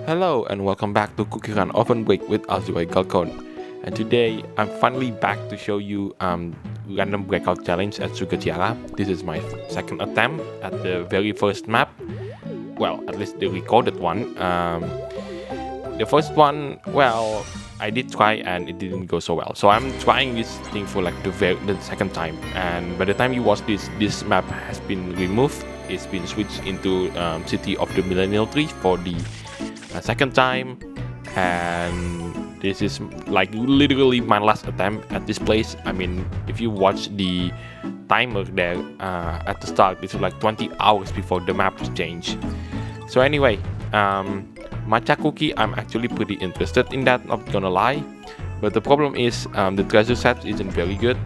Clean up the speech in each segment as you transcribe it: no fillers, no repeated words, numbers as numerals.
Hello and welcome back to CookieRunOvenBreak with Azure Galcon. And today I'm finally back to show you random breakout challenge at Sugarteara. This is my second attempt at the very first map. Well, at least the recorded one. The first one, well, I did try and it didn't go so well. So I'm trying this thing for like the second time. And by the time you watch this map has been removed. It's been switched into City of the Millennial Tree for the second time, and this is like literally my last attempt at this place. I mean, if you watch the timer there at the start, it's like 20 hours before the map change. So anyway, matcha cookie, I'm actually pretty interested in that, not gonna lie, but the problem is the treasure set isn't very good.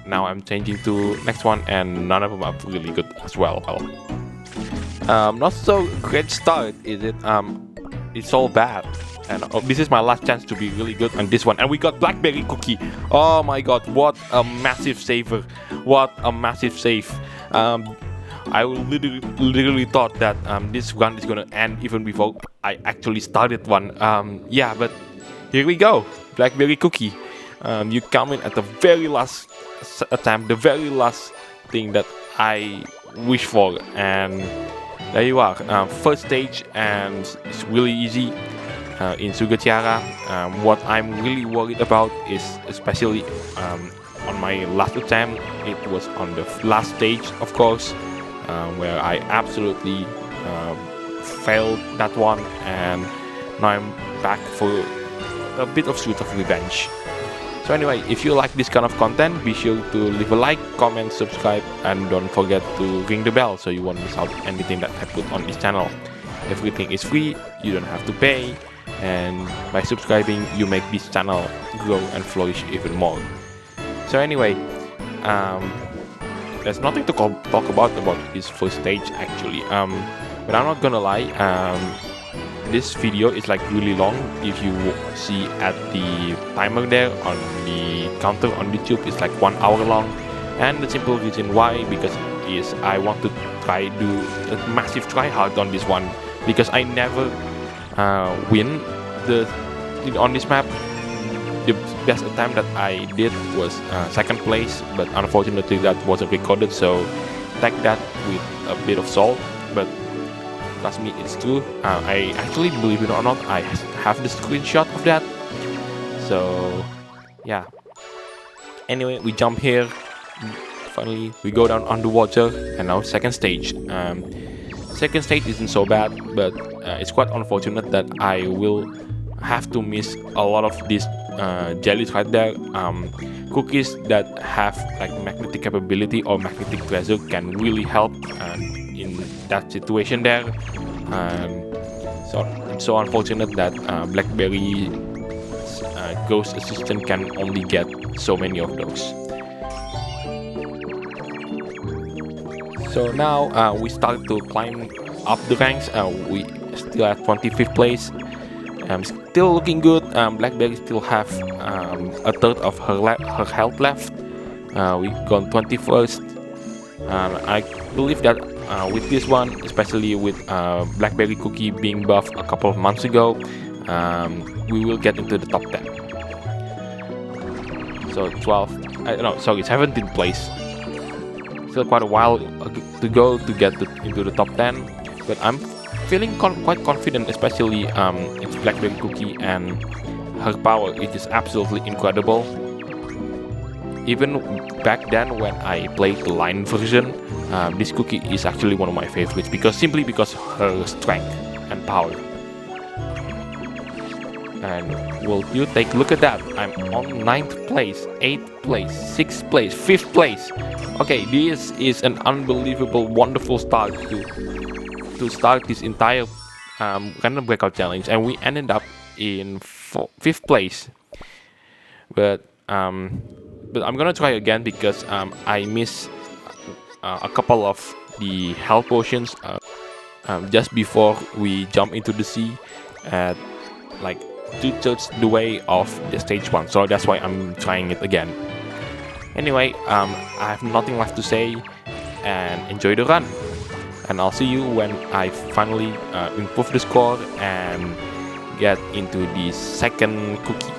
Now I'm changing to next one, and none of them are really good as well. Not so great start, is it? It's all bad, and this is my last chance to be really good on this one. And we got blackberry cookie. Oh my god, what a massive saver! What a massive save! I literally thought that this run is gonna end even before I actually started one. Yeah, but here we go, blackberry cookie. You come in at the very last attempt, the very last thing that I wish for, and there you are. First stage, and it's really easy in Sugarteara. What I'm really worried about is, especially on my last attempt, it was on the last stage, of course, where I absolutely failed that one, and now I'm back for a bit of sort of revenge. So anyway, if you like this kind of content, be sure to leave a like, comment, subscribe, and don't forget to ring the bell so you won't miss out anything that I put on this channel. Everything is free, you don't have to pay, and by subscribing you make this channel grow and flourish even more. So anyway, there's nothing to talk about this first stage actually, but I'm not gonna lie, this video is like really long. If you see at the timer there on the counter on YouTube, it's like 1 hour long, and the simple reason why, because is I want to do a massive try hard on this one, because I never win on this map. The best attempt that I did was second place, but unfortunately that wasn't recorded, so take that with a bit of salt, but trust me, it's true. I actually, believe it or not, I have the screenshot of that. So yeah. Anyway, we jump here. Finally, we go down underwater, and now second stage. Second stage isn't so bad, but it's quite unfortunate that I will have to miss a lot of these jellies right there. Cookies that have like magnetic capability or magnetic treasure can really help in that situation there. So it's so unfortunate that blackberry ghost assistant can only get so many of those. So now we start to climb up the ranks. We still at 25th place. Still looking good. Blackberry still have a third of her health left. We got 21st. I believe that with this one, especially with blackberry cookie being buffed a couple of months ago, we will get into the top 10. So 17th place. Still quite a while to go to get into the top 10, but I'm feeling quite confident, especially it's blackberry cookie and her power. It is absolutely incredible. Even back then when I played the line version, this cookie is actually one of my favorites, simply because her strength and power. And will you take a look at that? I'm on 9th place, 8th place, 6th place, 5th place. Okay, this is an unbelievable, wonderful start to start this entire random breakout challenge, and we ended up in 5th place. But I'm gonna try again, because I missed a couple of the health potions just before we jump into the sea at like 2/3 the way of the stage 1, so that's why I'm trying it again. Anyway, I have nothing left to say, and enjoy the run. and I'll see you when I finally improve the score and get into the second cookie.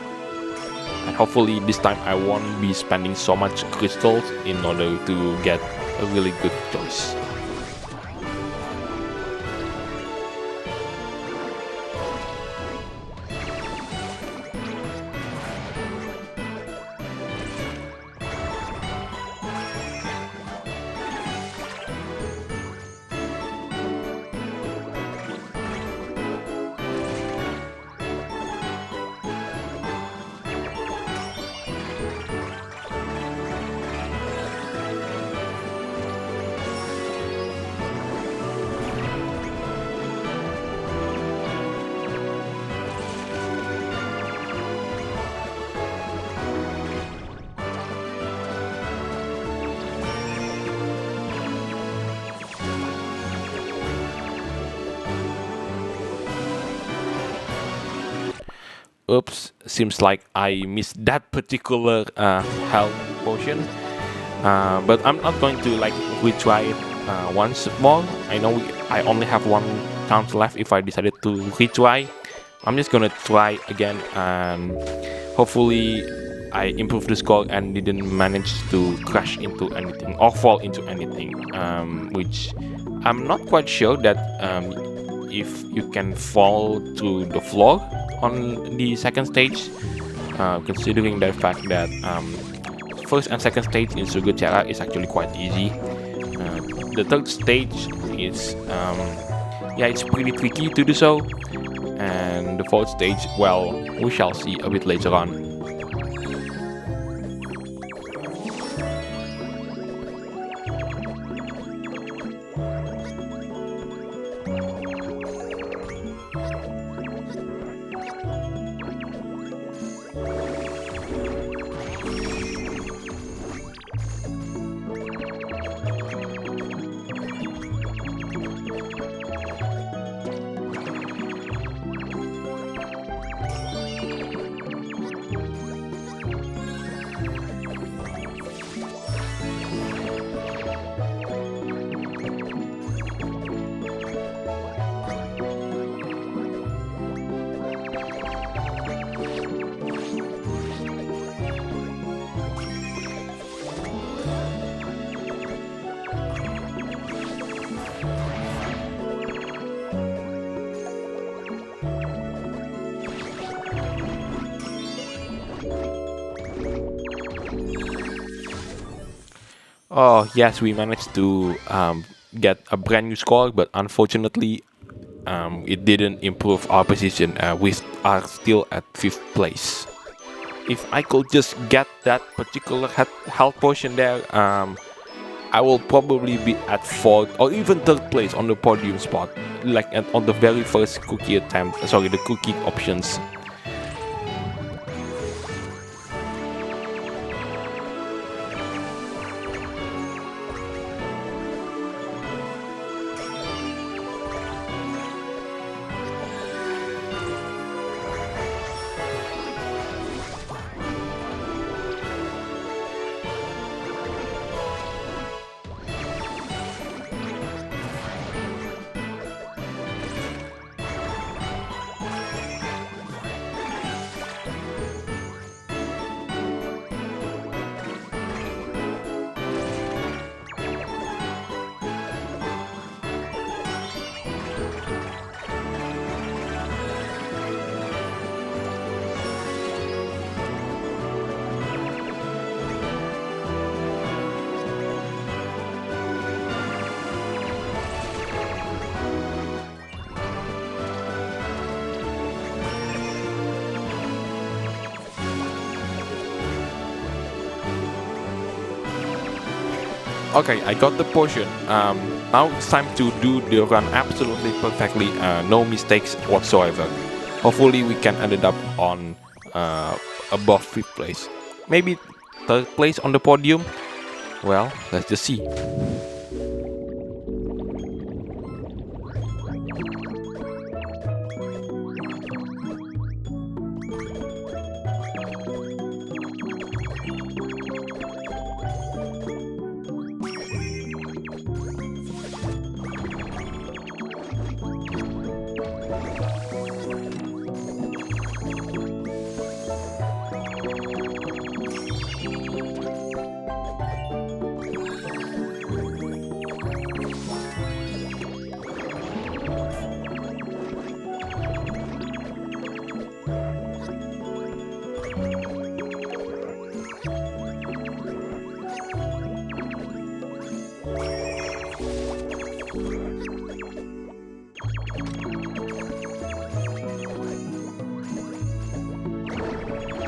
And hopefully this time I won't be spending so much crystals in order to get a really good choice. Oops, seems like I missed that particular health potion. But I'm not going to like retry it once more. I know I only have one count left if I decided to retry. I'm just gonna try again and hopefully I improved the score and didn't manage to crash into anything or fall into anything. Which I'm not quite sure that if you can fall to the floor on the second stage, considering the fact that first and second stage in Sugarteara is actually quite easy. The third stage is yeah, it's pretty tricky to do so, and the fourth stage, well, we shall see a bit later on. Oh yes, we managed to get a brand new score, but unfortunately it didn't improve our position. We are still at 5th place. If I could just get that particular health potion there, I will probably be at 4th or even 3rd place on the podium spot, like on the very first cookie attempt. Sorry, the cookie options. Okay, I got the potion. Now it's time to do the run absolutely perfectly, no mistakes whatsoever. Hopefully we can end it up on above 5th place. Maybe 3rd place on the podium? Well, let's just see.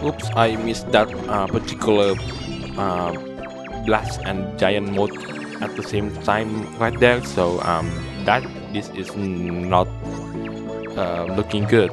Oops, I missed that particular uh, blast and giant mode at the same time right there. So this is not looking good.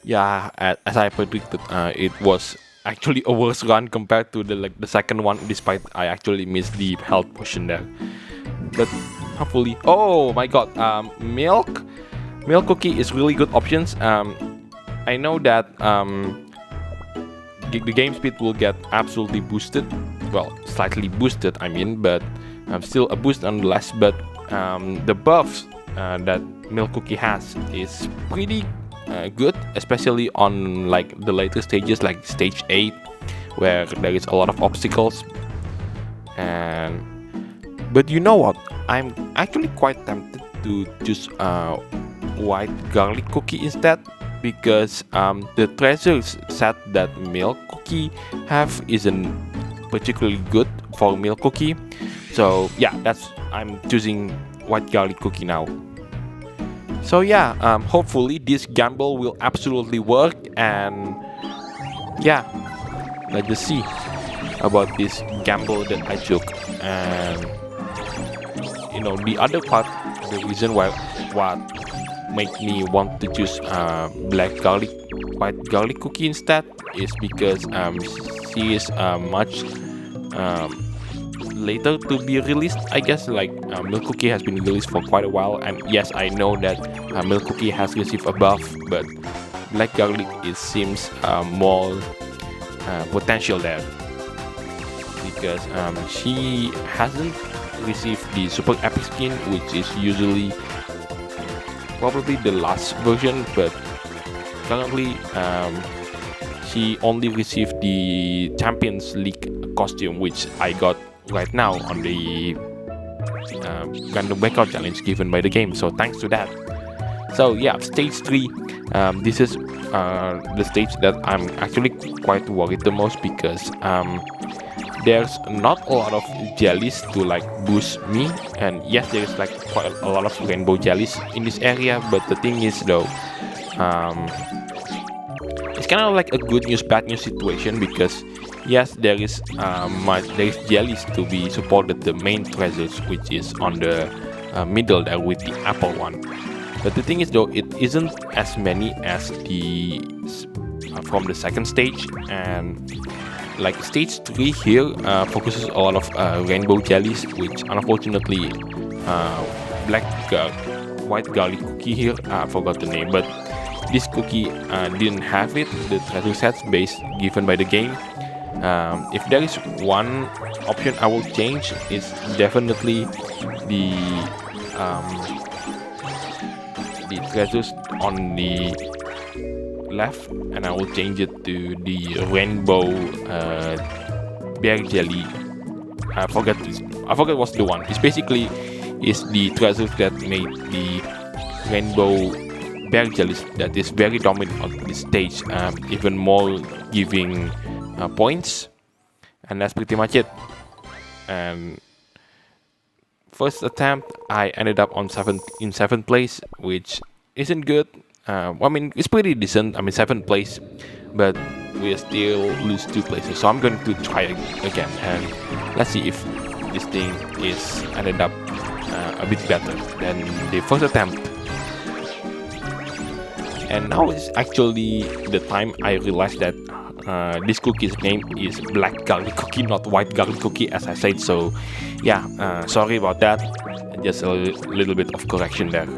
Yeah, as I predicted, it was actually a worse run compared to the second one. Despite I actually missed the health potion there, but hopefully, oh my god, milk cookie is really good options. I know that the game speed will get absolutely boosted, well, slightly boosted, I mean, but still a boost nonetheless. But the buffs that milk cookie has is pretty good, especially on like the later stages, like stage 8, where there is a lot of obstacles. And but you know what, I'm actually quite tempted to choose white garlic cookie instead, because the treasures set that milk cookie have isn't particularly good for milk cookie. So yeah, I'm choosing white garlic cookie now. So yeah, hopefully this gamble will absolutely work, and yeah, let's just see about this gamble that I took. And you know, the other part, the reason why what make me want to choose white garlic cookie instead, is because she is much later to be released, I guess. Like milk cookie has been released for quite a while, and yes, I know that milk cookie has received a buff, but black garlic, it seems more potential there, because she hasn't received the super epic skin, which is usually probably the last version, but currently she only received the Champions League costume, which I got right now on the random breakout challenge given by the game, so thanks to that. So yeah, stage 3, this is the stage that I'm actually quite worried the most, because there's not a lot of jellies to like boost me, and yes, there is like quite a lot of rainbow jellies in this area, but the thing is though, it's kind of like a good news bad news situation, because yes, there is jellies to be supported the main treasures, which is on the middle there with the apple one. But the thing is though, it isn't as many as the from the second stage, and like stage 3 here focuses a lot of rainbow jellies, which unfortunately white garlic cookie here, I forgot the name, but this cookie didn't have it, the treasure sets base given by the game. If there is one option I will change, it's definitely the treasures on the left, and I will change it to the rainbow bear jelly. I forget what's the one. It's basically the treasures that made the rainbow bear jellies that is very dominant on this stage, even more giving points, and that's pretty much it. And first attempt, I ended up in 7th place, which isn't good. I mean, it's pretty decent. I mean, 7th place, but we still lose 2 places. So I'm going to try again, and let's see if this thing is ended up a bit better than the first attempt. And now is actually the time I realized that this cookie's name is black garlic cookie, not white garlic cookie, as I said. So yeah, sorry about that. Just a little bit of correction there.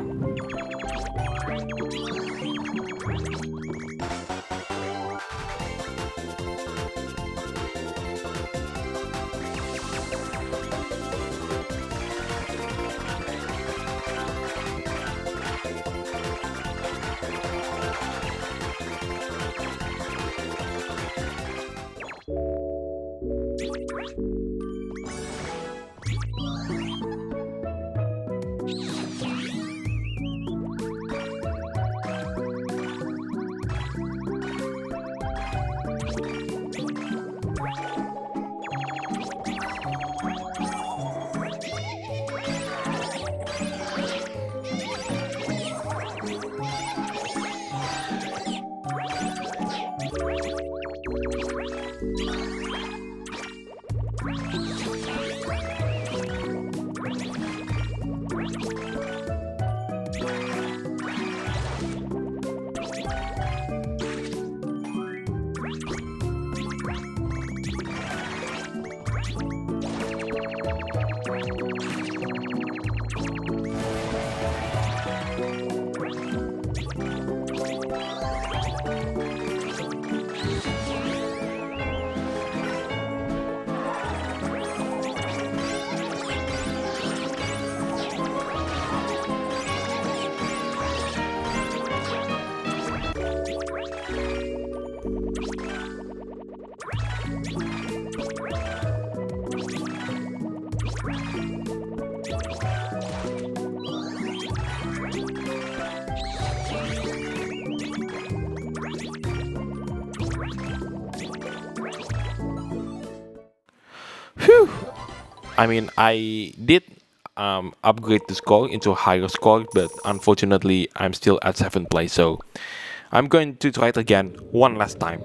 Phew. I mean, I did upgrade the score into a higher score, but unfortunately, I'm still at 7th place. So I'm going to try it again one last time.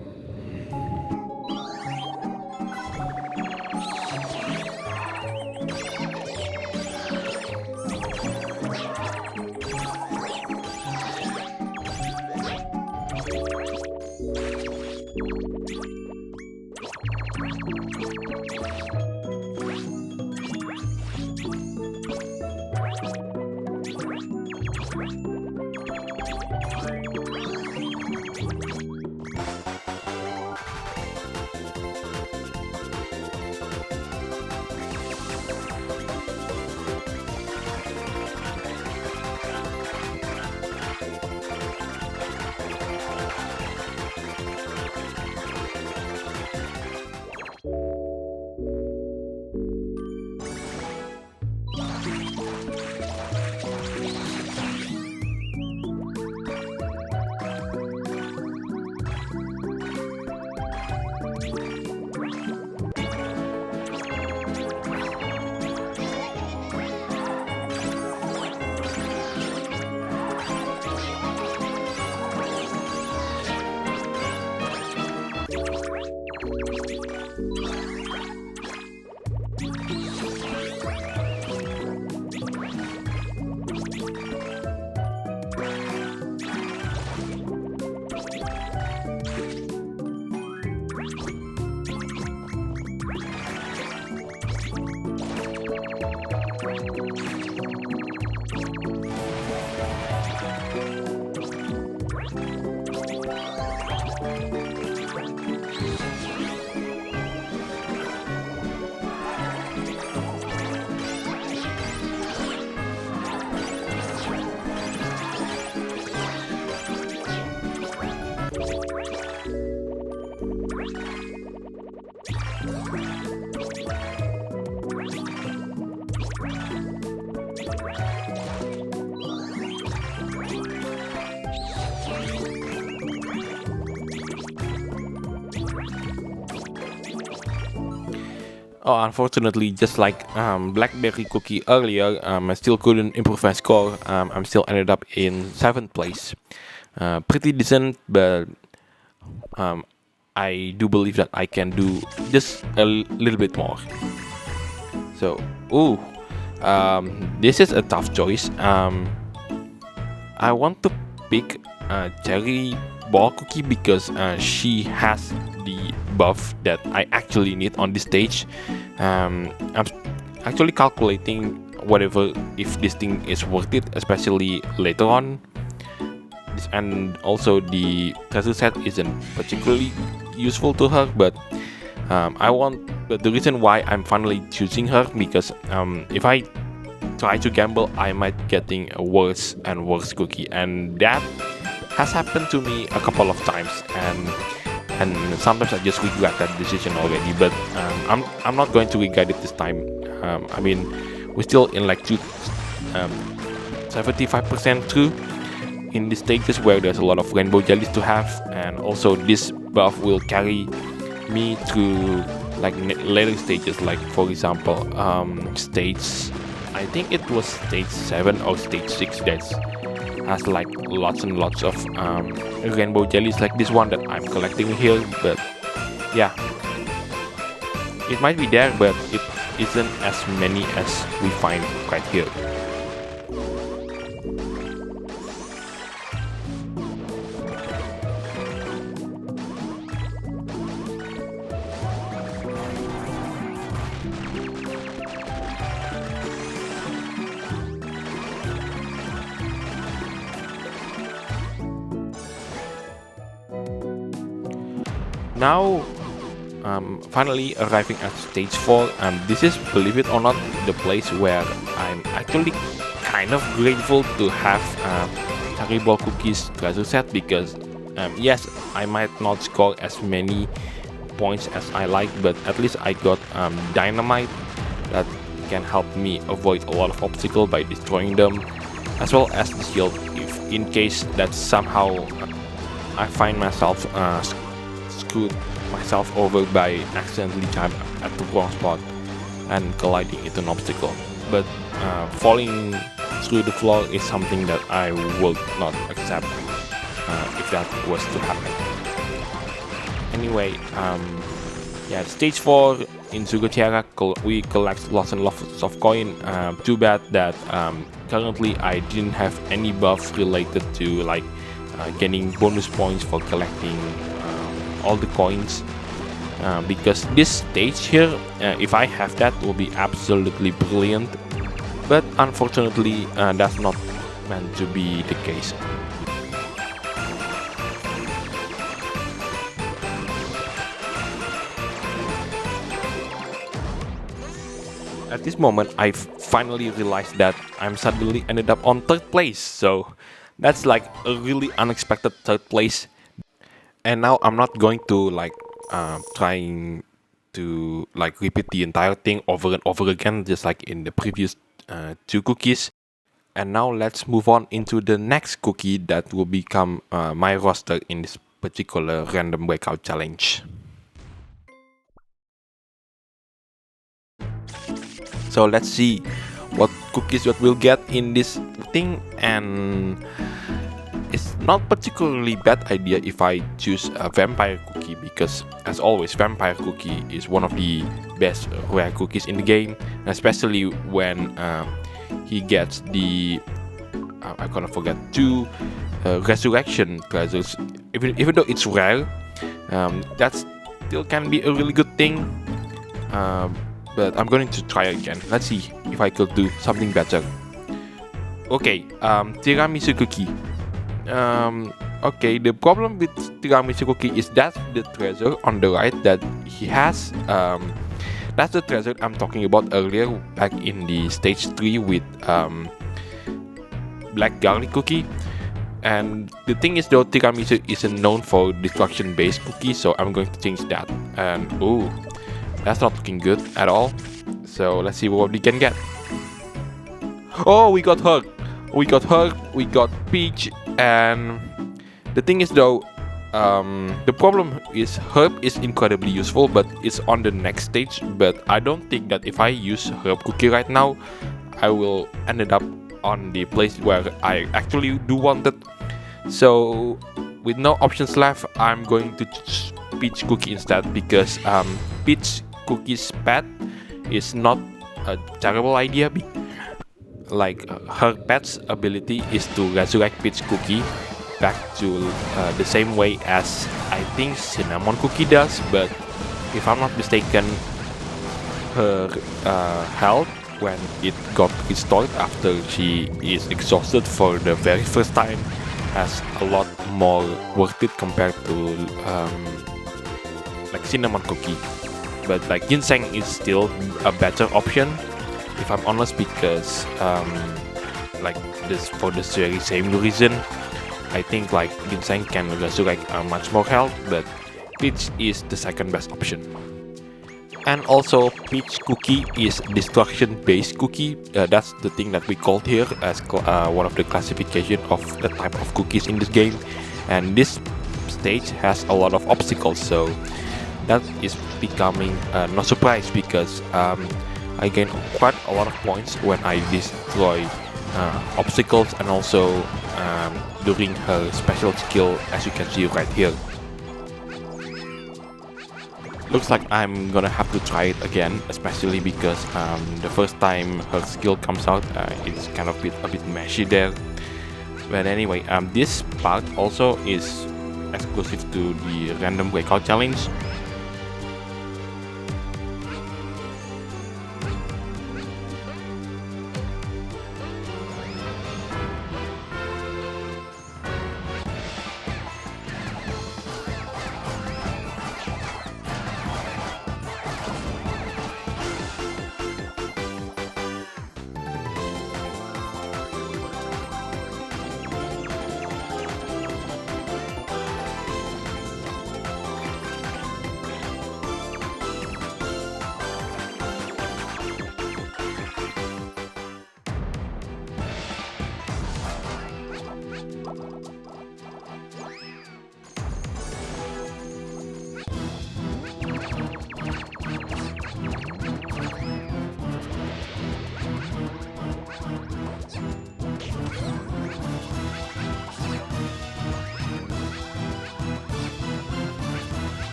Oh, unfortunately, just like Blackberry Cookie earlier, I still couldn't improve my score. I'm still ended up in 7th place. Pretty decent, but I do believe that I can do just a little bit more. So, ooh, this is a tough choice. I want to pick Cherry Ball Cookie because she has the buff that I actually need on this stage. I'm actually calculating whatever if this thing is worth it, especially later on. And also the treasure set isn't particularly useful to her, but But the reason why I'm finally choosing her because if I try to gamble, I might getting a worse and worse cookie, and that has happened to me a couple of times, and sometimes I just regret that decision already. But I'm not going to regret it this time. I mean, we're still in like 75% through in the stages where there's a lot of rainbow jellies to have, and also this buff will carry me through like later stages, like for example stage, I think it was stage 7 or stage 6 that has like lots and lots of rainbow jellies like this one that I'm collecting here. But yeah, it might be there, but it isn't as many as we find right here. Now, finally arriving at stage 4, this is, believe it or not, the place where I'm actually kind of grateful to have Terrible Cookies treasure set, because yes, I might not score as many points as I like, but at least I got dynamite that can help me avoid a lot of obstacles by destroying them, as well as the shield if in case that somehow I find myself screwed myself over by accidentally jumping at the wrong spot and colliding into an obstacle. But falling through the floor is something that I would not accept if that was to happen. Anyway, yeah, stage 4 in Sugarteara, we collect lots and lots of coin. Too bad that currently I didn't have any buff related to like getting bonus points for collecting all the coins, because this stage here, if I have that, will be absolutely brilliant, but unfortunately that's not meant to be the case. At this moment, I finally realized that I'm suddenly ended up on 3rd place, so that's like a really unexpected 3rd place. And now I'm not going to like trying to like repeat the entire thing over and over again, just like in the previous 2 cookies. And now let's move on into the next cookie that will become my roster in this particular random breakout challenge. So let's see what cookies that we'll get in this thing, and it's not particularly bad idea if I choose a vampire cookie, because as always vampire cookie is one of the best rare cookies in the game, especially when he gets the I kind of forget 2 resurrection treasures. Even though it's rare, that still can be a really good thing. But I'm going to try again. Let's see if I could do something better. Okay, tiramisu cookie. Okay, the problem with tiramisu cookie is that the treasure on the right that he has, that's the treasure I'm talking about earlier, back in the stage 3 with black garlic cookie. And the thing is though, tiramisu isn't known for destruction based cookie, so I'm going to change that. And ooh, that's not looking good at all. So let's see what we can get. Oh, we got Herb. We got Peach. And the thing is though, the problem is Herb is incredibly useful, but it's on the next stage. But I don't think that if I use Herb cookie right now, I will end up on the place where I actually do want it. So with no options left, I'm going to choose Peach cookie instead, because Peach cookie's pet is not a terrible idea. Like her pet's ability is to resurrect Peach cookie back to the same way as I think Cinnamon cookie does, but if I'm not mistaken, her health when it got restored after she is exhausted for the very first time has a lot more worth it compared to like Cinnamon cookie. But like ginseng is still a better option, if I'm honest, because like this, for the very same reason, I think like ginseng can resurrect much more health, but Peach is the second best option. And also Peach cookie is destruction based cookie. That's the thing that we called here as one of the classification of the type of cookies in this game. And this stage has a lot of obstacles, so that is becoming no surprise, because I gain quite a lot of points when I destroy obstacles, and also during her special skill, as you can see right here. Looks like I'm gonna have to try it again, especially because the first time her skill comes out, it's kind of a bit meshy there. But anyway, this part also is exclusive to the random breakout challenge.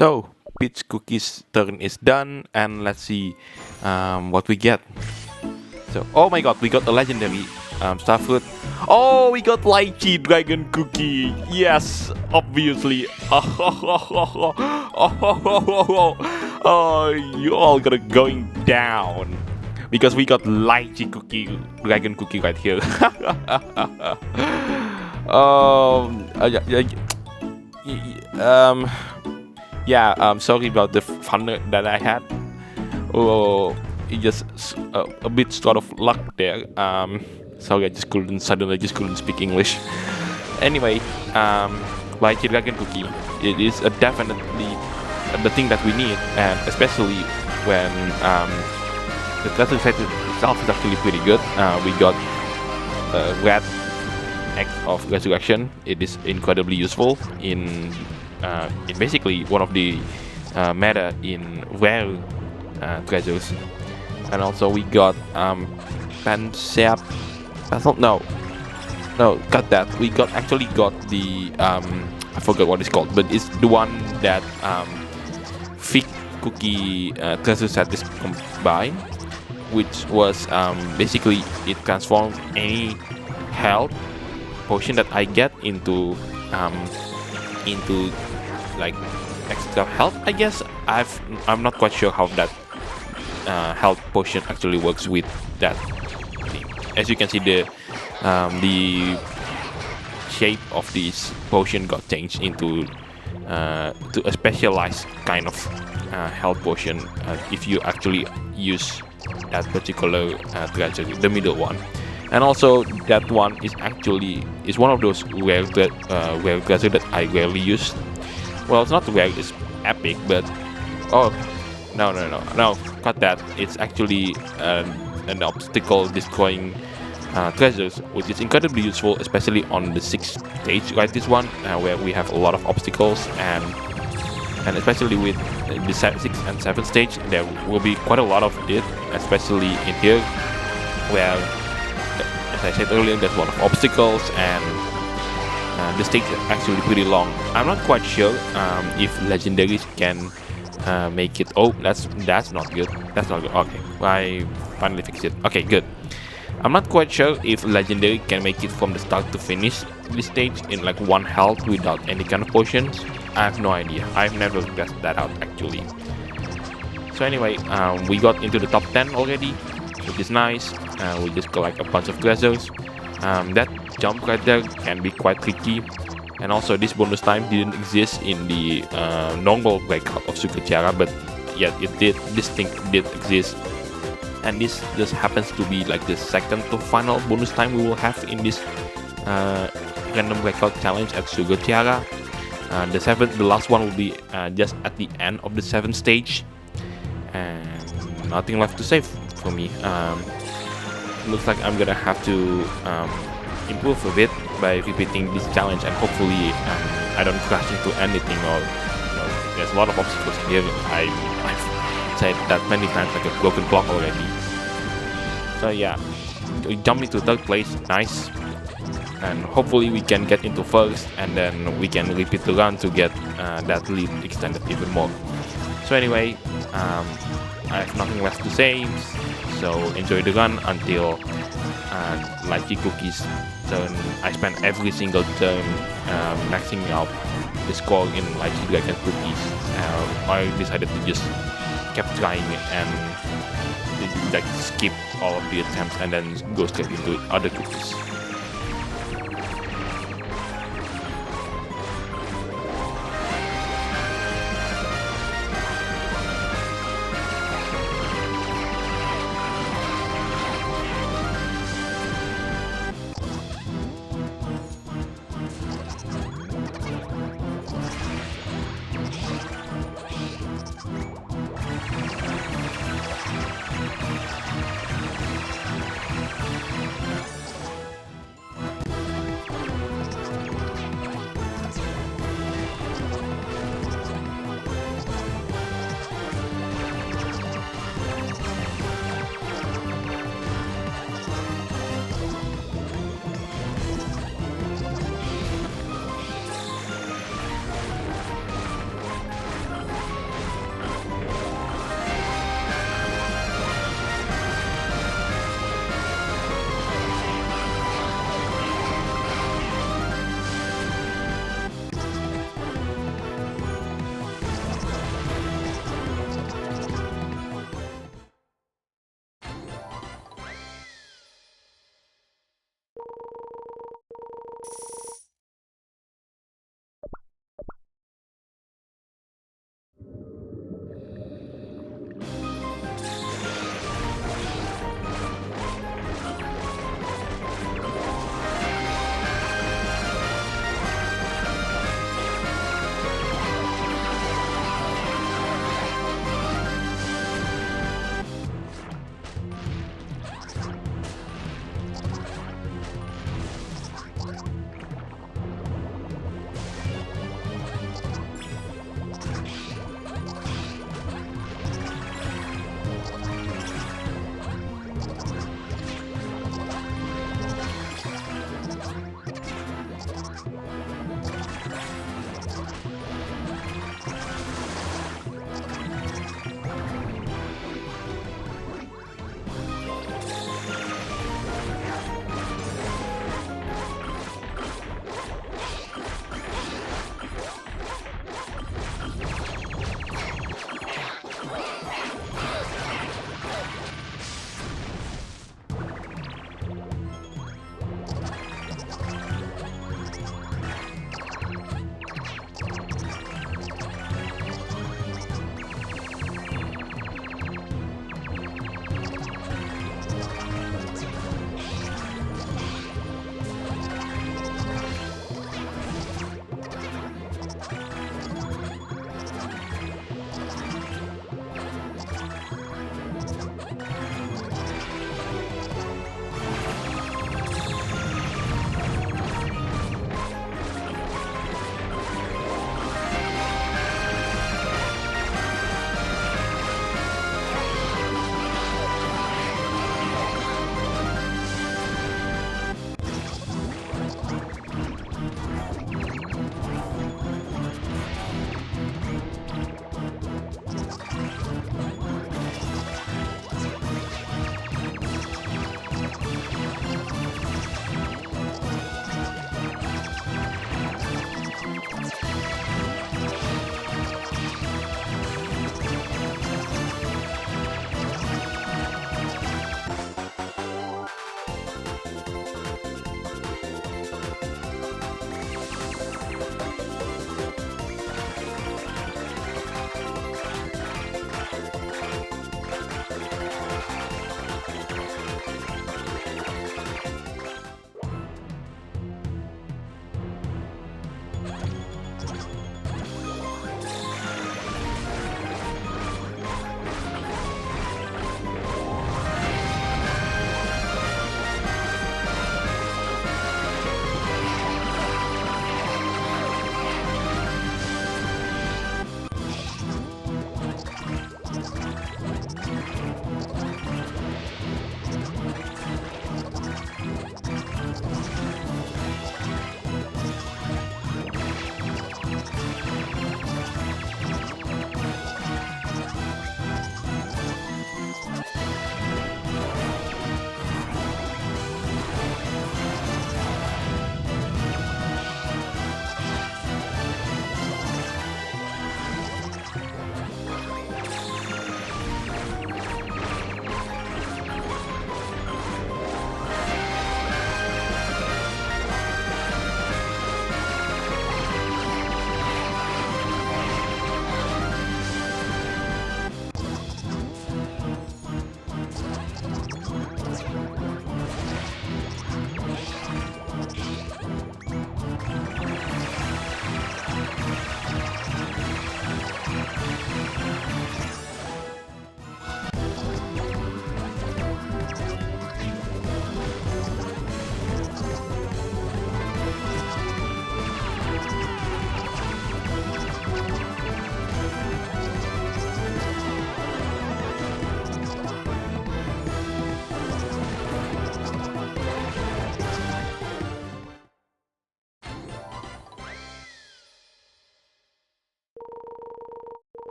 So, Peach Cookie's turn is done, and let's see what we get. So, oh my god, we got a legendary starfruit. Oh, we got lychee dragon cookie. Yes, obviously. Oh, you all gonna going down because we got lychee cookie, dragon cookie right here. Sorry about the fun that I had. Oh, it just a bit sort of luck there. Sorry, I just couldn't speak English. Anyway, lychee dragon cookie, it is definitely the thing that we need, and especially when the treasure set itself is actually pretty good. We got red Act of Resurrection. It is incredibly useful in basically one of the meta in rare treasures. And also we got Pansep. No, got that. We actually got the I forgot what it's called, but it's the one that Fig Cookie treasure set is combined, which was basically it transforms any health potion that I get into like extra health. I guess I'm not quite sure how that health potion actually works with that thing. As you can see, the shape of this potion got changed into to a specialized kind of health potion if you actually use that particular treasure, the middle one. And also that one is one of those rare treasure that I rarely use. Well, it's not rare, it's epic, but oh no, cut that. It's actually an obstacle destroying treasures, which is incredibly useful, especially on the 6th stage, like this one, where we have a lot of obstacles, and especially with the 6th and 7th stage, there will be quite a lot of it, especially in here, where, as I said earlier, there's a lot of obstacles, and the stage is actually pretty long. I'm not quite sure if legendaries can make it. Oh, that's not good. That's not good. Okay, I finally fixed it. Okay, good. I'm not quite sure if legendary can make it from the start to finish this stage in like one health without any kind of potions. I have no idea. I've never tested that out actually. So anyway, we got into the top 10 already, which is nice. We just collect a bunch of treasures. That jump right there can be quite tricky, and also this bonus time didn't exist in the normal breakout of Sugarteara, but yet it did. This thing did exist and this just happens to be like the second to final bonus time we will have in this random breakout challenge at Sugarteara. The last one will be just at the end of the 7th stage, and nothing left to say for me. Looks like I'm gonna have to improve a bit by repeating this challenge, and hopefully I don't crash into anything, or there's a lot of obstacles here. I've said that many times, like a broken clock already. So yeah, we jumped into 3rd place, nice, and hopefully we can get into 1st, and then we can repeat the run to get that lead extended even more. So anyway, I have nothing left to say, so enjoy the run until lychee cookies turn. I spent every single turn maxing out the score in lychee dragon cookies. I decided to just keep trying and like skip all of the attempts and then go straight into other cookies.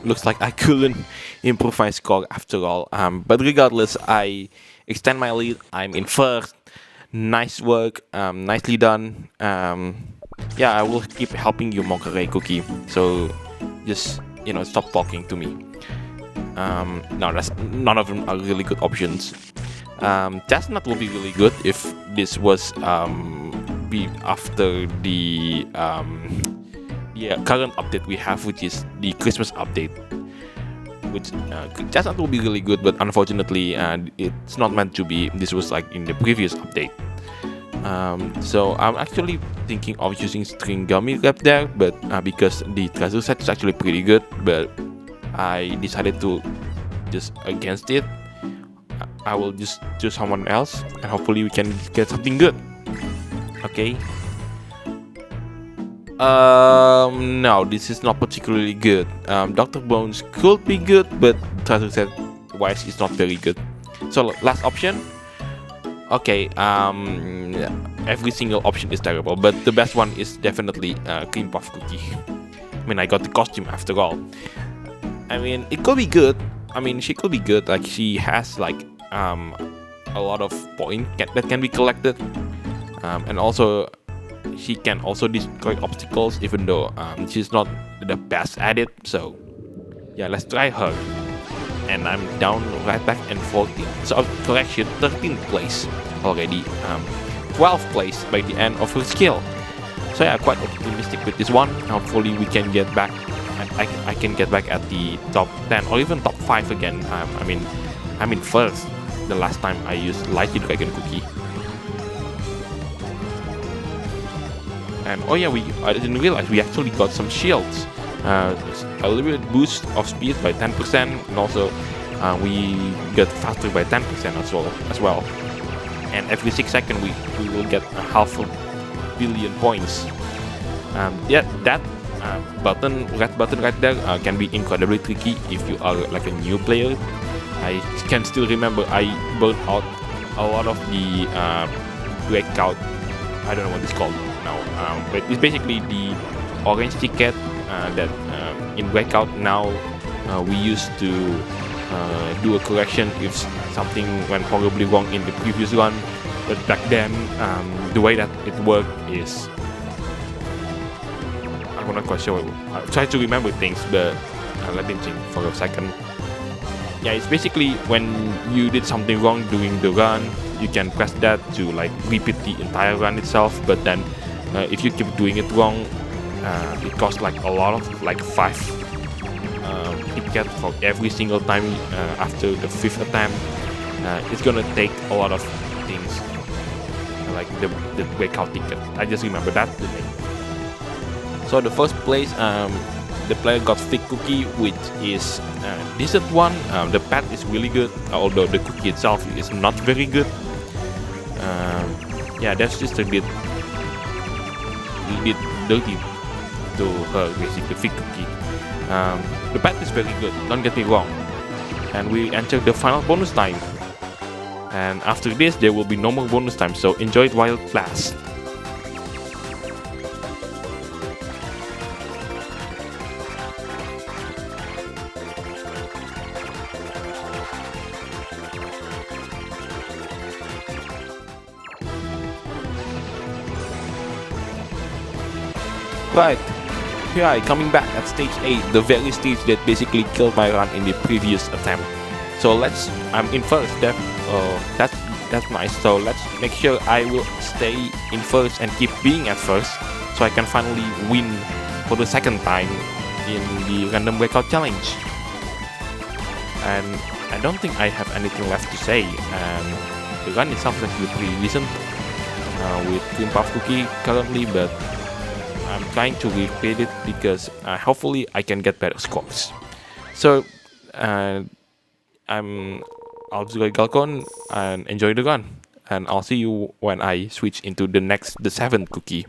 looks like I couldn't improve my score after all. But regardless, I extend my lead. I'm in first. Nice work. Nicely done. Yeah, I will keep helping you, Monterey Cookie. So just stop talking to me. No, none of them are really good options. Chestnut will be really good if this was be after the current update we have, which is the Christmas update. Which Chestnut will be really good, but unfortunately, it's not meant to be. This was like in the previous update. So I'm actually thinking of using string gummy wrap there, but because the treasure set is actually pretty good, but I decided to just against it. I will just choose someone else, and hopefully we can get something good. Okay. No, this is not particularly good. Dr. Bones could be good, but treasure set wise is not very good. So last option. Okay, every single option is terrible, but the best one is definitely Cream Puff Cookie. I mean, I got the costume after all. I mean, it could be good. I mean, she could be good. Like, she has like a lot of points that can be collected, and also she can also destroy obstacles, even though she's not the best at it. So yeah, let's try her. And I'm down right back and 14th. So correction, 13th place already. 12th place by the end of her skill. So yeah, quite optimistic with this one. Hopefully we can get back. I can get back at the top 10 or even top 5 again. I mean, I'm in first the last time I used Lighty Dragon Cookie. And oh yeah, I didn't realize we actually got some shields. A little bit boost of speed by 10%, and also we get faster by 10% as well. And every 6 seconds we will get a $500 million points. Yeah, that red button right there can be incredibly tricky if you are like a new player. I can still remember I burned out a lot of the Breakout. I don't know what it's called now, but it's basically the orange ticket that in Breakout now we used to do a correction if something went horribly wrong in the previous run. But back then, the way that it worked is, I'm not quite sure. I try to remember things, but let me think for a second. Yeah, it's basically when you did something wrong during the run, you can press that to like repeat the entire run itself. But then, if you keep doing it wrong, it costs like a lot of like 5 tickets for every single time after the 5th attempt. It's gonna take a lot of things, like the breakout ticket. I just remember that today. So the first place, the player got Fig Cookie, which is a decent one. The pet is really good, although the cookie itself is not very good. Yeah, Devsisters did dirty to her, basically, Fig Cookie. The pet is very good, don't get me wrong. And we enter the final bonus time. And after this, there will be no more bonus time, so enjoy it while it lasts. Right, here I coming back at stage 8, the very stage that basically killed my run in the previous attempt. So I'm in first, that's nice. So let's make sure I will stay in first and keep being at first, so I can finally win for the second time in the random breakout challenge. And I don't think I have anything left to say. The run itself is actually pretty decent with Cream Puff Cookie currently, but I'm trying to repeat it because hopefully I can get better scores. So I'll just go Galcon and enjoy the run, and I'll see you when I switch into the 7th cookie.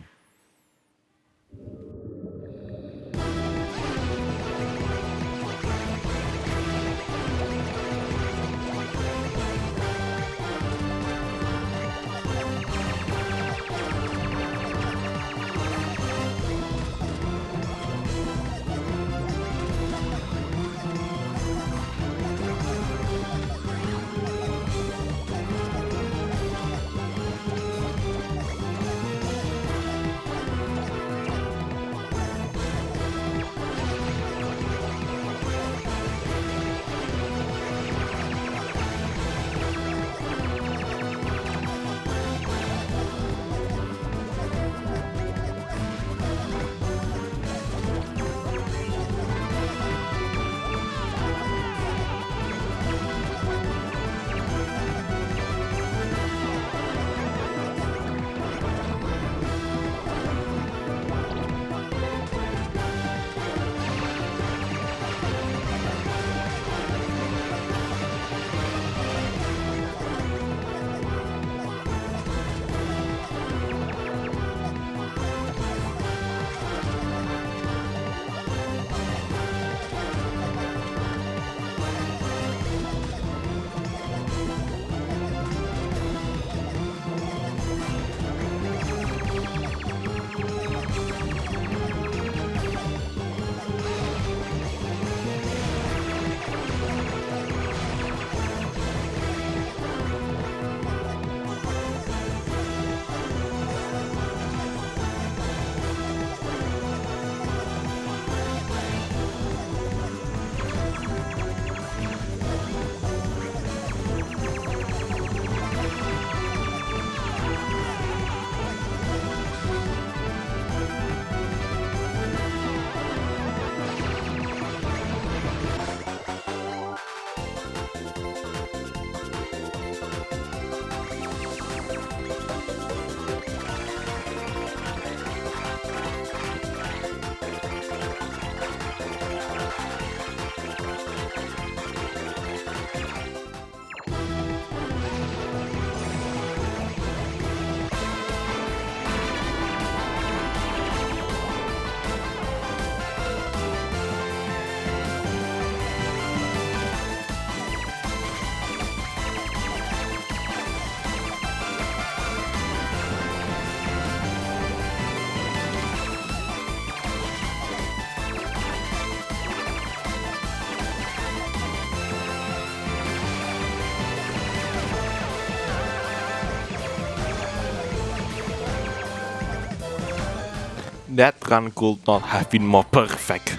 That run could not have been more perfect.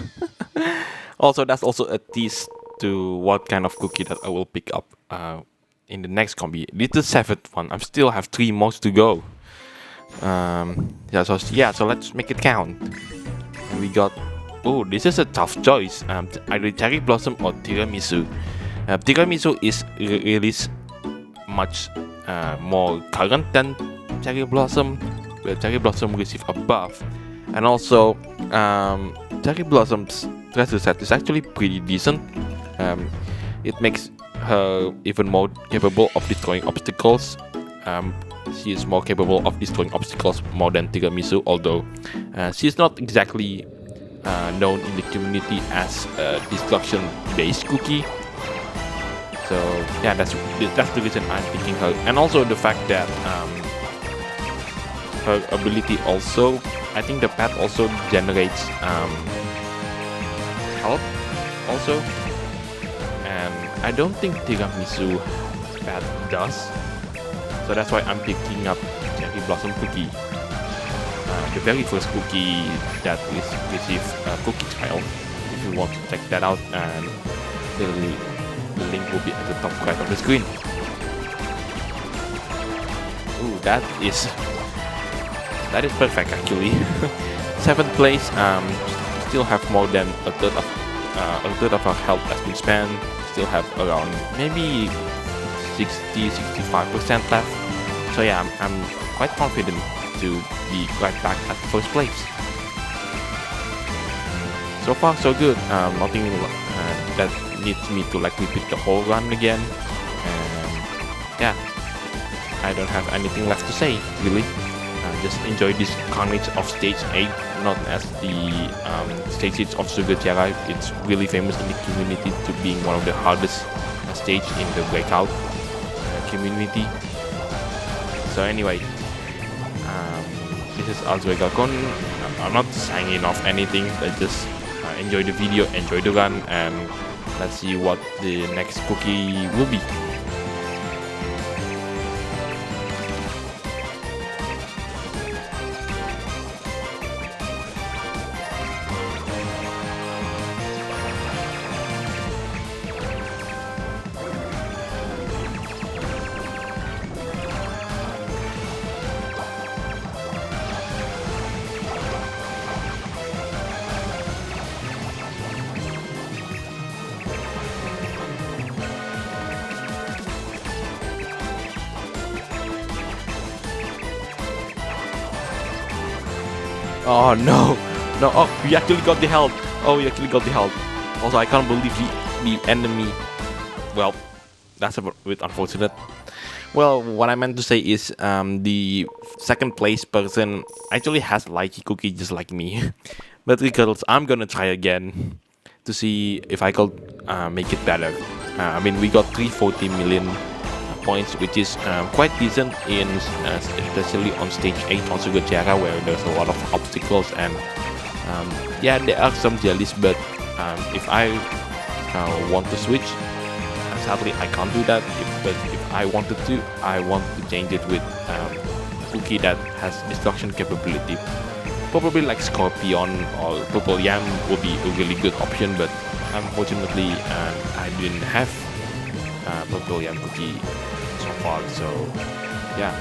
Also, that's also a tease to what kind of cookie that I will pick up in the next combi. This is the 7th one. I still have 3 more to go. So let's make it count. And we got, oh, this is a tough choice. Either cherry blossom or tiramisu. Tiramisu is really much more current than cherry blossom. Where cherry blossom received a buff, and also cherry blossom's treasure set is actually pretty decent. It makes her even more capable of destroying obstacles. She is more capable of destroying obstacles more than tiramisu, although she is not exactly known in the community as a destruction-based cookie. So yeah, that's the reason I'm picking her, and also the fact that her ability also, I think the pet also generates health also, and I don't think tiramisu pet does. So that's why I'm picking up cherry blossom cookie, the very first cookie that received cookie trial. If you want to check that out, and the link will be at the top right of the screen. Ooh, that is perfect actually. 7th place. Still have more than a third of our health has been spent. Still have around maybe 60-65% left. So yeah, I'm quite confident to be right back at first place. So far so good. Nothing that needs me to like repeat the whole run again. And yeah, I don't have anything left to say really. Just enjoy this carnage of stage 8, known as the stage 8 of Sugarteara. It's really famous in the community to being one of the hardest stage in the Breakout community. So anyway, this is Galcon. I'm not signing off anything. I just enjoy the video, enjoy the run, and let's see what the next cookie will be. Oh no, no! Oh, we actually got the health. Oh, we actually got the health. Also, I can't believe the enemy. Well, that's a bit unfortunate. Well, what I meant to say is the 2nd place person actually has lychee cookie just like me. But regardless, I'm gonna try again to see if I could make it better. I mean, we got 340 million points, which is quite decent in especially on stage 8 on Sugarteara, where there's a lot of obstacles, and yeah, there are some jellies, but if I want to switch, sadly I can't do that. But if I wanted to, I want to change it with cookie that has destruction capability. Probably like Scorpion or Purple Yam would be a really good option, but unfortunately I didn't have Purple Yam cookie so far, so yeah.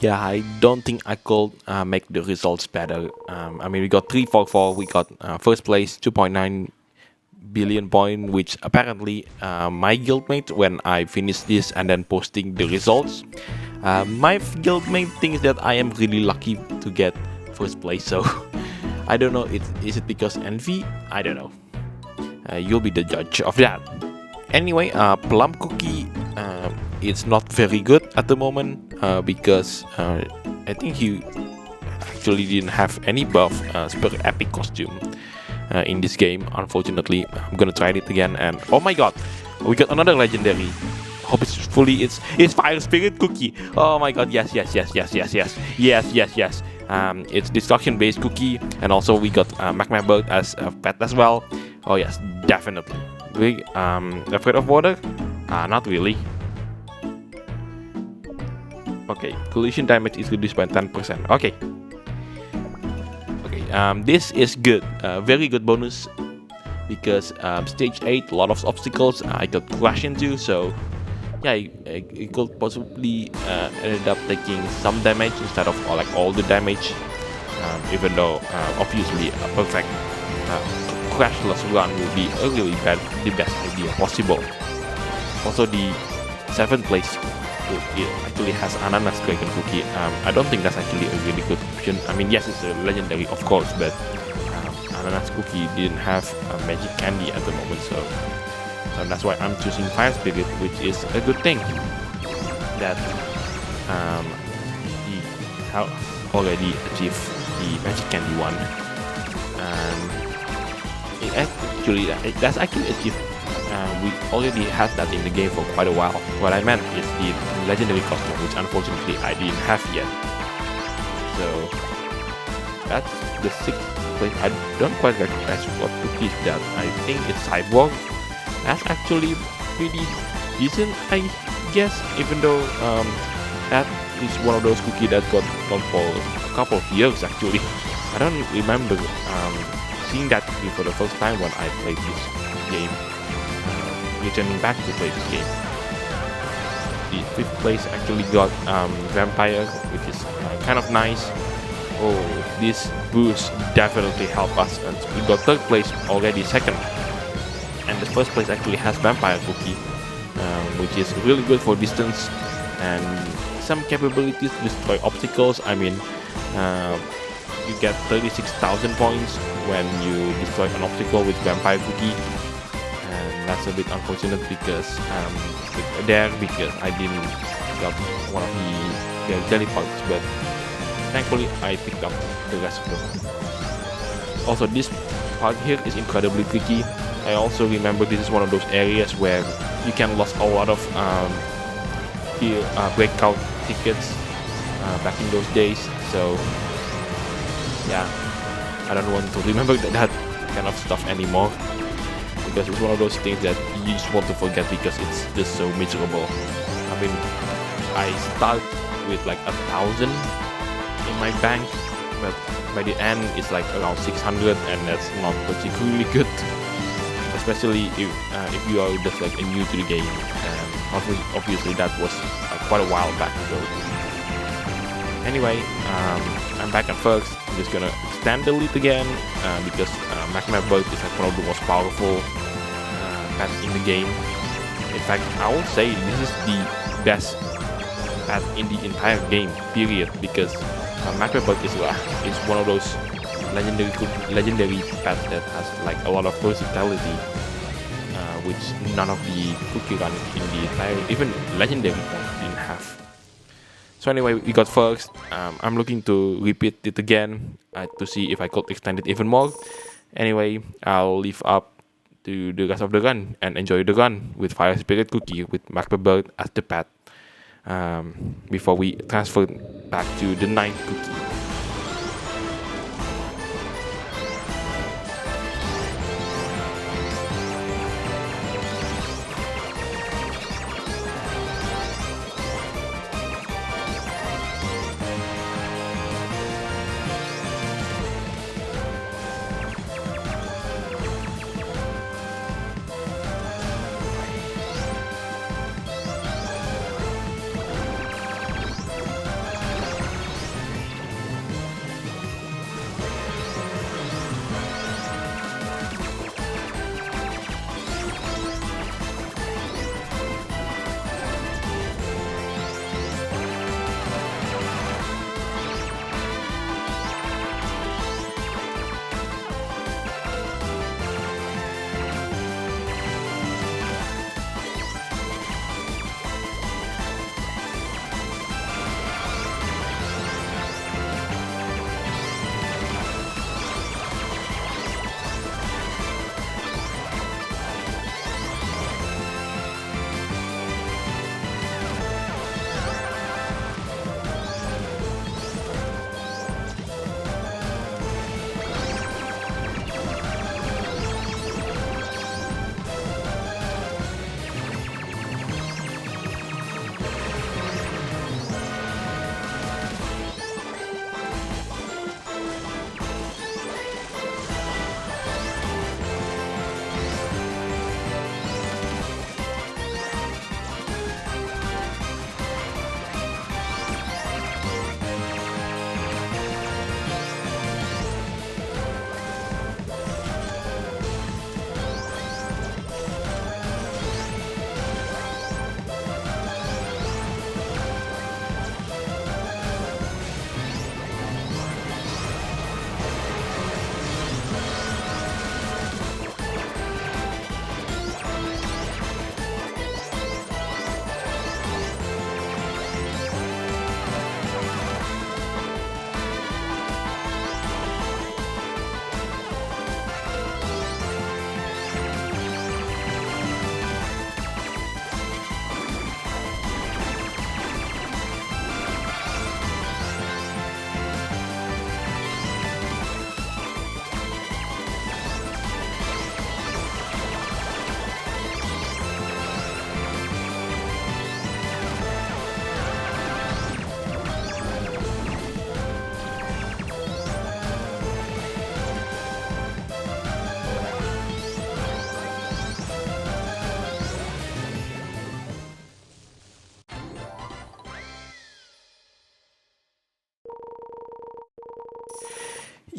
Yeah, I don't think I could make the results better. I mean, we got 344. We got first place 2.9 billion point, which apparently my guildmate, when I finish this and then posting the results, my guildmate thinks that I am really lucky to get first place. So I don't know. Is it because envy? I don't know. You'll be the judge of that. Anyway, plum cookie, it's not very good at the moment because I think he actually didn't have any buff super epic costume in this game. Unfortunately, I'm gonna try it again, and oh my god, we got another legendary. Hope it's fully it's fire spirit cookie. Oh my god, yes. It's destruction based cookie, and also we got magma bird as a pet as well. Oh yes, definitely. We afraid of water? Not really. Okay, collision damage is reduced by 10%. Okay. This is good. Very good bonus because stage 8, a lot of obstacles I got crashed into. So yeah, I could possibly ended up taking some damage instead of like all the damage. Even though obviously a perfect crashless run will be a really the best idea possible. Also, the 7th place, it actually has ananas dragon cookie. I don't think that's actually a really good option. I mean, yes, it's a legendary, of course, but ananas cookie didn't have magic candy at the moment, so that's why I'm choosing fire spirit, which is a good thing. That he already achieved the magic candy one, and that's actually achieved. We already had that in the game for quite a while. What I meant is the legendary costume, which unfortunately I didn't have yet. So that's the 6th place. I don't quite recognize what cookie is that. I think it's Cyborg. That's actually pretty decent, I guess. Even though that is one of those cookies that got on for a couple of years actually. I don't remember seeing that cookie for the first time when I played this game. Returning back to play this game. The 5th place actually got Vampire, which is kind of nice. Oh, this boost definitely helped us, and we got 3rd place already, 2nd. And the 1st place actually has Vampire Cookie, which is really good for distance and some capabilities to destroy obstacles. I mean, you get 36,000 points when you destroy an obstacle with Vampire Cookie. That's a bit unfortunate because because I didn't got one of the jelly parts, but thankfully I picked up the rest of them. Also, this part here is incredibly tricky. I also remember this is one of those areas where you can lose a lot of breakout tickets back in those days. So yeah, I don't want to remember that kind of stuff anymore, because it's one of those things that you just want to forget because it's just so miserable. I mean, I start with like 1,000 in my bank, but by the end it's like around 600, and that's not particularly good, especially if you are just like new to the game. And obviously that was quite a while back ago. Anyway, I'm back at first. I'm just gonna extend the lead again because Magma Bird is like one of the most powerful pets in the game. In fact, I would say this is the best pet in the entire game, period, because Magma Bird is one of those legendary pets that has like a lot of versatility, which none of the CookieRun in the entire, even legendary ones, didn't have. So anyway, we got first. I'm looking to repeat it again to see if I could extend it even more. Anyway, I'll leave up to the rest of the run and enjoy the run with Fire Spirit Cookie with Magma Bird as the pet before we transfer back to the 9th cookie.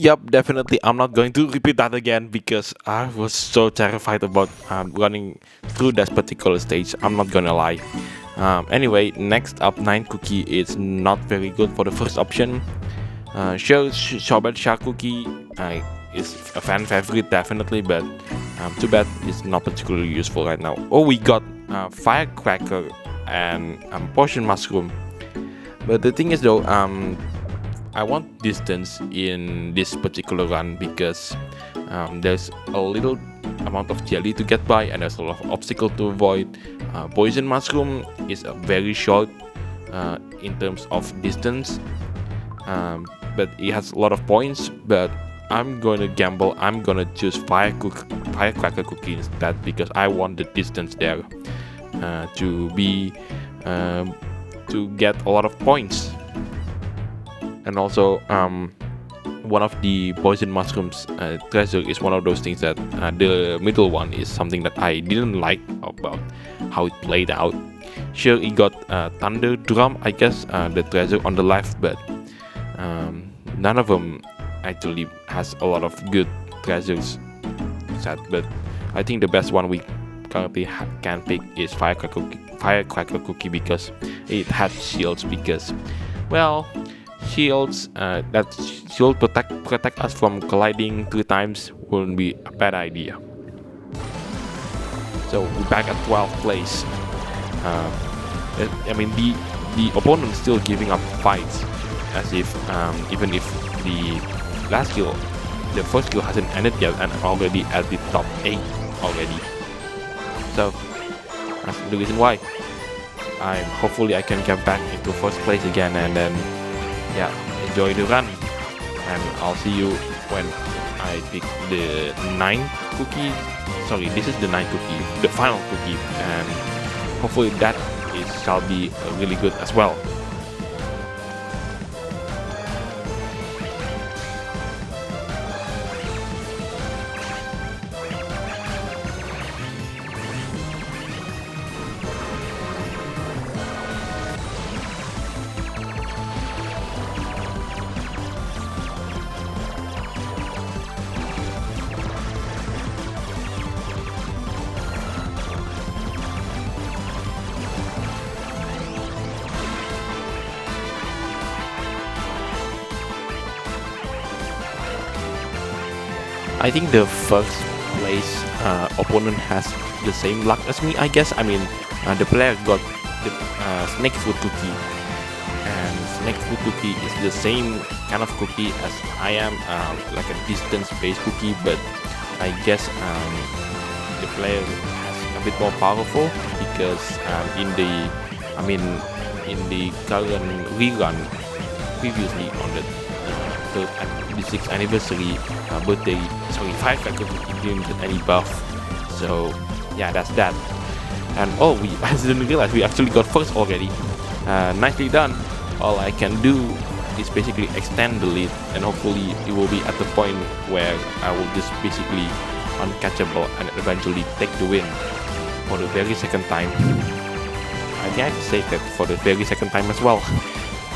Yep, definitely. I'm not going to repeat that again because I was so terrified about running through that particular stage. I'm not gonna lie. Anyway, next up, 9 cookie is not very good for the first option. Sorbet Shark cookie is a fan favorite definitely, but too bad it's not particularly useful right now. Oh, we got firecracker and potion mushroom. But the thing is though, I want distance in this particular run because there's a little amount of jelly to get by and there's a lot of obstacle to avoid. Poison mushroom is very short in terms of distance, but it has a lot of points. But I'm gonna gamble. I'm gonna choose firecracker cookie instead because I want the distance there to be to get a lot of points. And also, one of the poison mushrooms treasure is one of those things that the middle one is something that I didn't like about how it played out. Sure, it got thunder drum, I guess, the treasure on the left, but none of them actually has a lot of good treasures set. But I think the best one we currently can pick is firecracker cookie because it had shields. Because, well, shields that should protect us from colliding 3 times wouldn't be a bad idea. So we're back at 12th place. I mean the opponent is still giving up fights as if even if the first kill hasn't ended yet and already at the top 8 already. So that's the reason why hopefully I can get back into first place again and then enjoy the run, and I'll see you when I pick the 9th cookie. Sorry, this is the 9th cookie, the final cookie, and hopefully that shall be really good as well. I think the first place opponent has the same luck as me, I guess. I mean, the player got the snake fruit cookie, and snake fruit cookie is the same kind of cookie as I am, like a distance-based cookie, but I guess the player has a bit more powerful because in the current rerun previously on the 6th anniversary firecracker cookie didn't get any buff, so yeah, that's that. And I didn't realize we actually got first already. Nicely done. All I can do is basically extend the lead, and hopefully it will be at the point where I will just basically uncatchable and eventually take the win for the very second time. I think I have to say that for the very second time as well.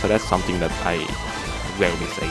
So that's something that I rarely say.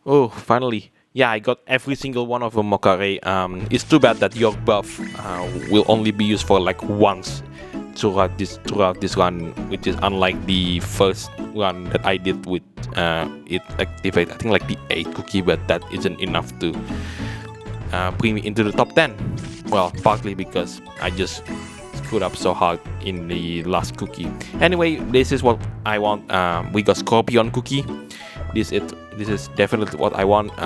Oh, finally. Yeah, I got every single one of them, Mokare. It's too bad that your buff will only be used for like once throughout this run, which is unlike the first run that I did with it activate. I think like the 8 cookie, but that isn't enough to bring me into the top 10. Well, partly because I just screwed up so hard in the last cookie. Anyway, this is what I want. We got Scorpion cookie. This is definitely what I want.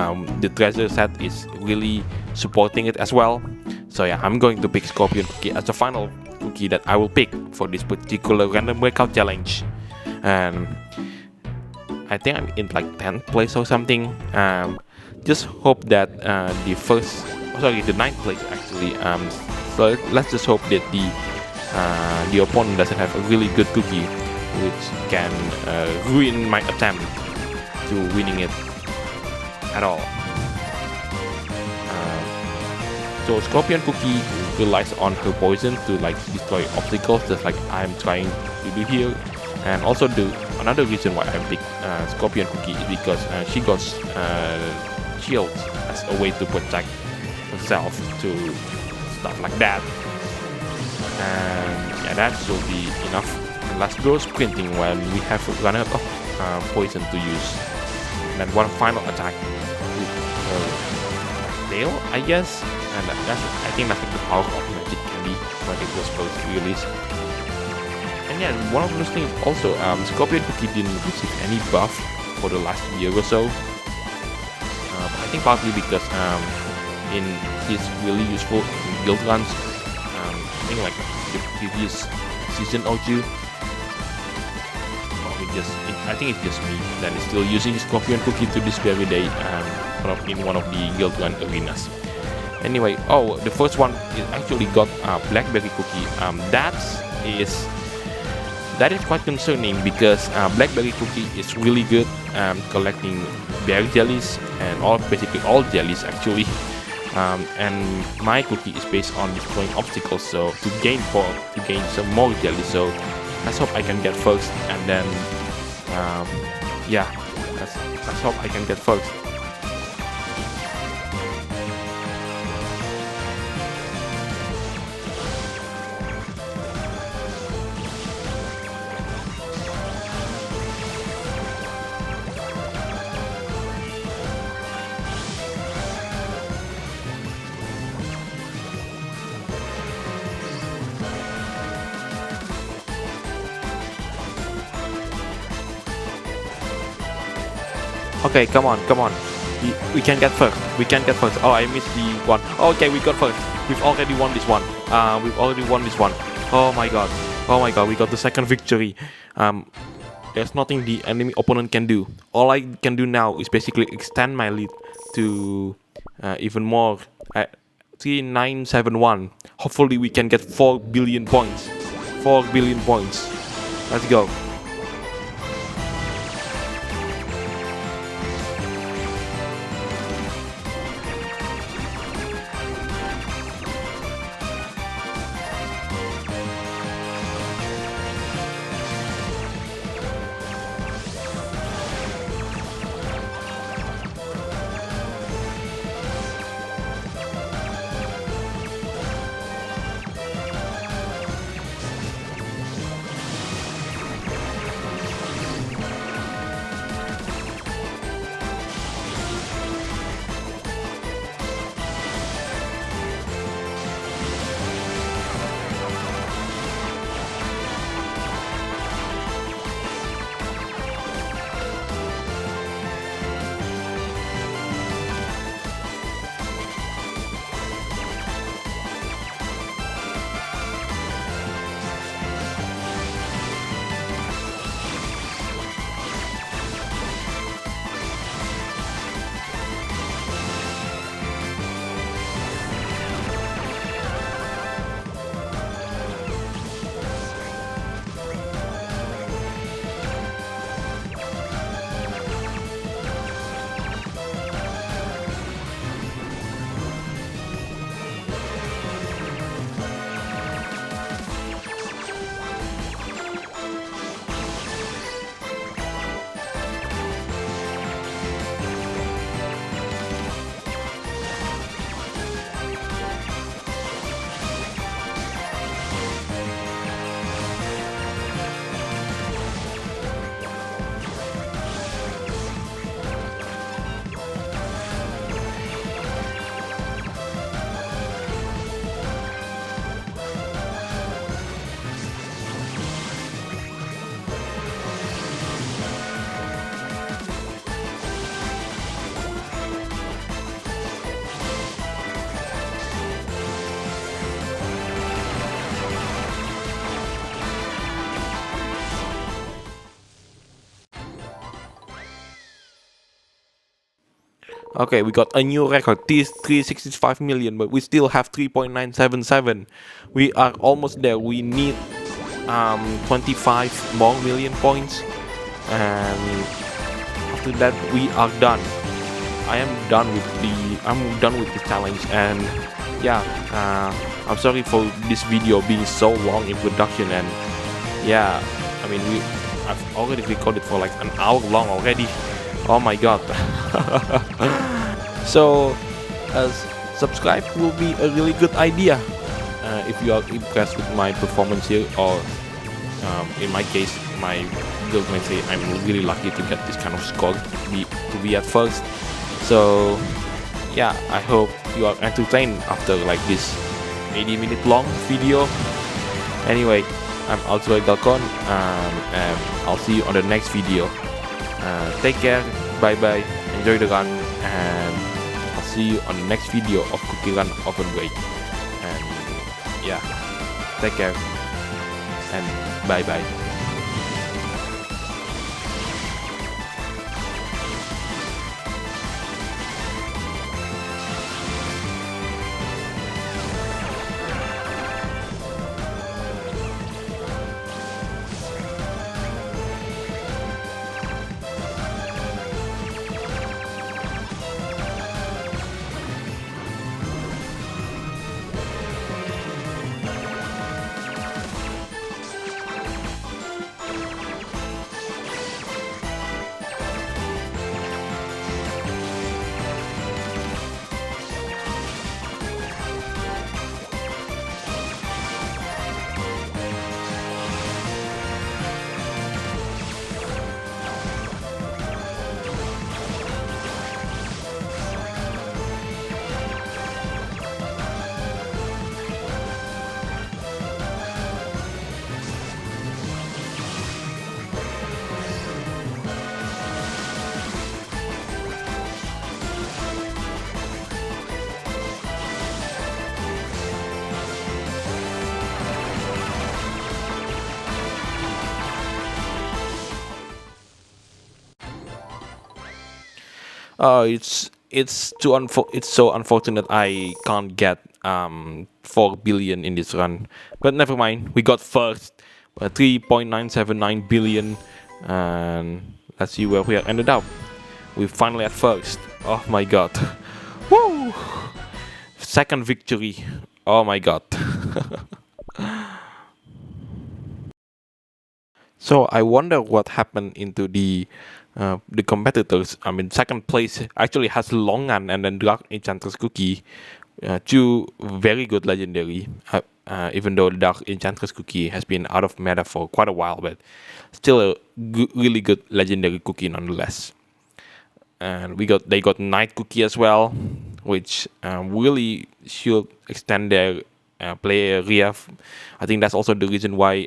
The treasure set is really supporting it as well. So yeah, I'm going to pick Scorpion cookie as the final cookie that I will pick for this particular random breakout challenge. And I think I'm in like 10th place or something. Just hope that the 9th place actually. So let's just hope that the opponent doesn't have a really good cookie, which can ruin my attempt to winning it at all. So Scorpion cookie relies on her poison to like destroy obstacles, just like I'm trying to do here. And also another reason why I picked Scorpion cookie is because she got shields as a way to protect herself to stuff like that. And yeah, that should be enough. And let's go sprinting when we have run out of poison to use. And then one final attack with her tail, I guess. And I think that's like the power of magic candy when it was first released. And yeah, one of those things also, Scorpion cookie didn't receive any buff for the last year or so. I think partly because it's really useful in guild runs. I think like the previous season or two. I think it's just me that is still using Scorpion cookie to this very day in one of the guild run arenas. Anyway, the first one is actually got blackberry cookie. That is quite concerning because blackberry cookie is really good collecting berry jellies and basically all jellies actually. And my cookie is based on destroying obstacles, so to gain some more jellies. So let's hope I can get first, and then let's hope I can get first. Okay, come on. We can get first. Oh, I missed the one. Okay, we got first. We've already won this one. Oh my god. We got the second victory. There's nothing the enemy opponent can do. All I can do now is basically extend my lead to even more. 3971. Hopefully we can get 4 billion points. 4 billion points. Let's go. Okay, we got a new record. This 365 million, but we still have 3.977. We are almost there. We need 25 more million points, and after that we are done. I'm done with the challenge, and yeah, I'm sorry for this video being so long in production, and yeah, I mean I've already recorded for like an hour long already. Oh my god. So subscribe will be a really good idea if you are impressed with my performance here, or in my case my girlfriend say I'm really lucky to get this kind of score to be at first. So yeah, I hope you are entertained after like this 80-minute long video. Anyway, I'm also Galcon, and I'll see you on the next video. Take care, bye bye, enjoy the run, and I'll see you on the next video of CookieRunOvenBreak. And yeah, take care and bye bye. It's so unfortunate I can't get 4 billion in this run, but never mind. We got first, 3.979 billion, and let's see where we ended up. We finally at first. Oh my god! Woo! Second victory. Oh my god! So I wonder what happened into the competitors. I mean, second place actually has Longan and then Dark Enchantress Cookie, two very good legendary. Even though the Dark Enchantress Cookie has been out of meta for quite a while, but still a really good legendary cookie nonetheless. And they got Night Cookie as well, which really should extend their play area. I think that's also the reason why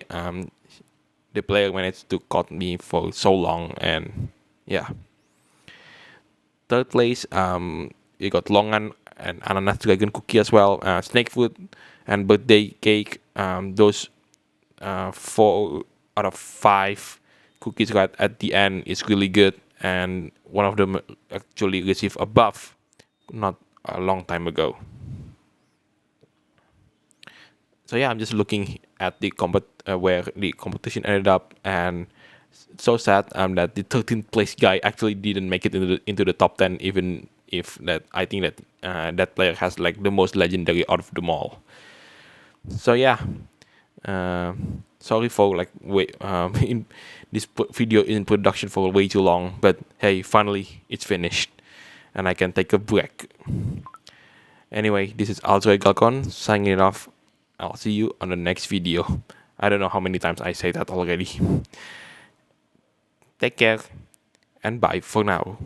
the player managed to caught me for so long. And yeah, third place, you got Longan and Ananas Dragon Cookie as well, Snake Fruit and Birthday Cake. Those 4 out of 5 cookies right at the end is really good, and one of them actually received a buff not a long time ago. So yeah, I'm just looking at the where the competition ended up, and it's so sad that the 13th place guy actually didn't make it into the top 10, even if that I think that that player has like the most legendary out of them all. So yeah, sorry for like in this video in production for way too long, but hey, finally it's finished and I can take a break. Anyway, this is Alzoy Galcon signing it off. I'll see you on the next video. I don't know how many times I say that already. Take care and bye for now.